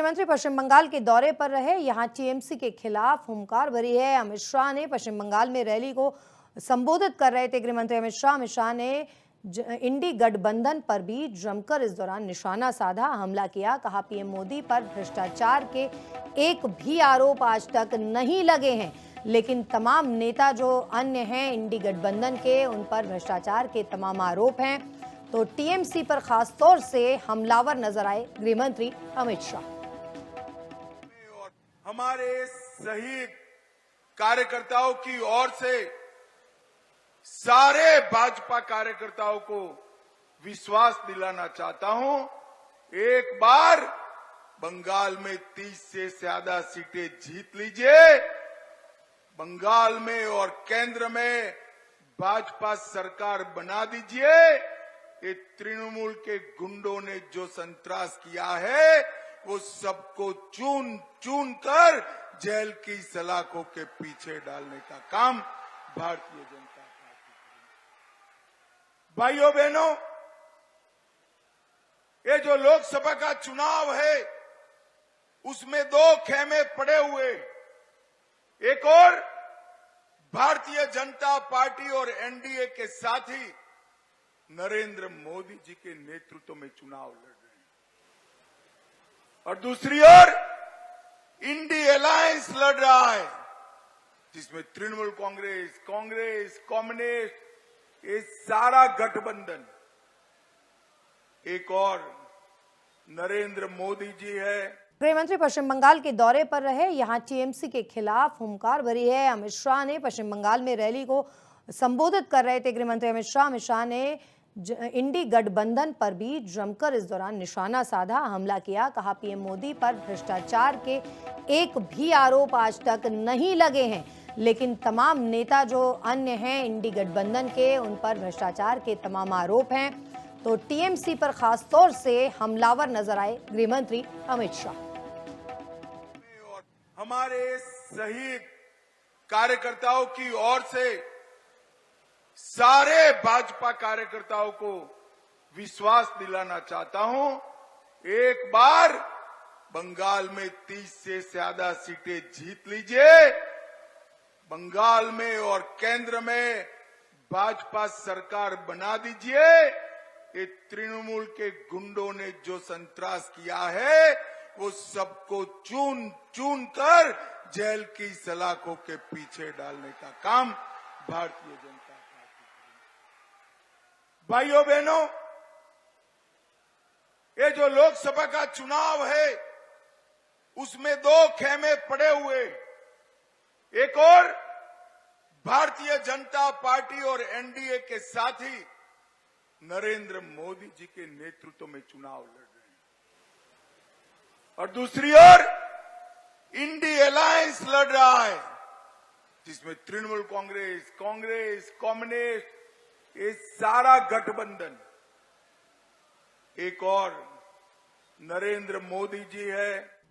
गृहमंत्री पश्चिम बंगाल के दौरे पर रहे। यहां टीएमसी के खिलाफ हुंकार भरी है। अमित शाह ने पश्चिम बंगाल में रैली को संबोधित कर रहे थे। गृहमंत्री अमित शाह ने इंडी गठबंधन पर भी जमकर इस दौरान निशाना साधा, हमला किया। कहा पीएम मोदी पर भ्रष्टाचार के एक भी आरोप आज तक नहीं लगे हैं, लेकिन तमाम नेता जो अन्य हैं इंडी गठबंधन के, उन पर भ्रष्टाचार के तमाम आरोप हैं। तो टीएमसी पर खासतौर से हमलावर नजर आए गृहमंत्री अमित शाह। हमारे शहीद कार्यकर्ताओं की ओर से सारे भाजपा कार्यकर्ताओं को विश्वास दिलाना चाहता हूं, एक बार बंगाल में 30 से ज्यादा सीटें जीत लीजिए। बंगाल में और केंद्र में भाजपा सरकार बना दीजिए। ये तृणमूल के गुंडों ने जो संतरास किया है, वो सबको चून चून कर जेल की सलाखों के पीछे डालने का काम भारतीय जनता पार्टी करेगी। भाइयों बहनों, ये जो लोकसभा का चुनाव है, उसमें दो खेमे पड़े हुए। एक और भारतीय जनता पार्टी और एनडीए के साथी नरेंद्र मोदी जी के नेतृत्व में चुनाव लड़ रहे हैं, और दूसरी ओर इंडी अलायंस लड़ रहा है, जिसमें तृणमूल कांग्रेस, कम्युनिस्ट, ये सारा गठबंधन। एक और नरेंद्र मोदी जी है। गृहमंत्री पश्चिम बंगाल के दौरे पर रहे। यहां टीएमसी के खिलाफ हुंकार भरी है। अमित शाह ने पश्चिम बंगाल में रैली को संबोधित कर रहे थे। गृहमंत्री अमित शाह ने इंडी गठबंधन पर भी जमकर इस दौरान निशाना साधा, हमला किया। कहा पीएम मोदी पर भ्रष्टाचार के एक भी आरोप आज तक नहीं लगे हैं, लेकिन तमाम नेता जो अन्य हैं इंडी गठबंधन के, उन पर भ्रष्टाचार के तमाम आरोप हैं। तो टीएमसी पर खासतौर से हमलावर नजर आए गृहमंत्री अमित शाह। हमारे शहीद कार्यकर्ताओं की ओर से सारे भाजपा कार्यकर्ताओं को विश्वास दिलाना चाहता हूं, एक बार बंगाल में 30 से ज्यादा सीटें जीत लीजिए। बंगाल में और केंद्र में भाजपा सरकार बना दीजिए। ये तृणमूल के गुंडों ने जो संतरास किया है, वो सबको चून चून कर जेल की सलाखों के पीछे डालने का काम भारतीय जनता पार्टी करेगी। भाइयों बहनों, ये जो लोकसभा का चुनाव है, उसमें दो खेमे पड़े हुए। एक और भारतीय जनता पार्टी और एनडीए के साथी नरेंद्र मोदी जी के नेतृत्व में चुनाव लड़ रहे हैं, और दूसरी ओर इंडी अलायंस लड़ रहा है, जिसमें तृणमूल कांग्रेस, कम्युनिस्ट, ये सारा गठबंधन। एक और नरेंद्र मोदी जी है।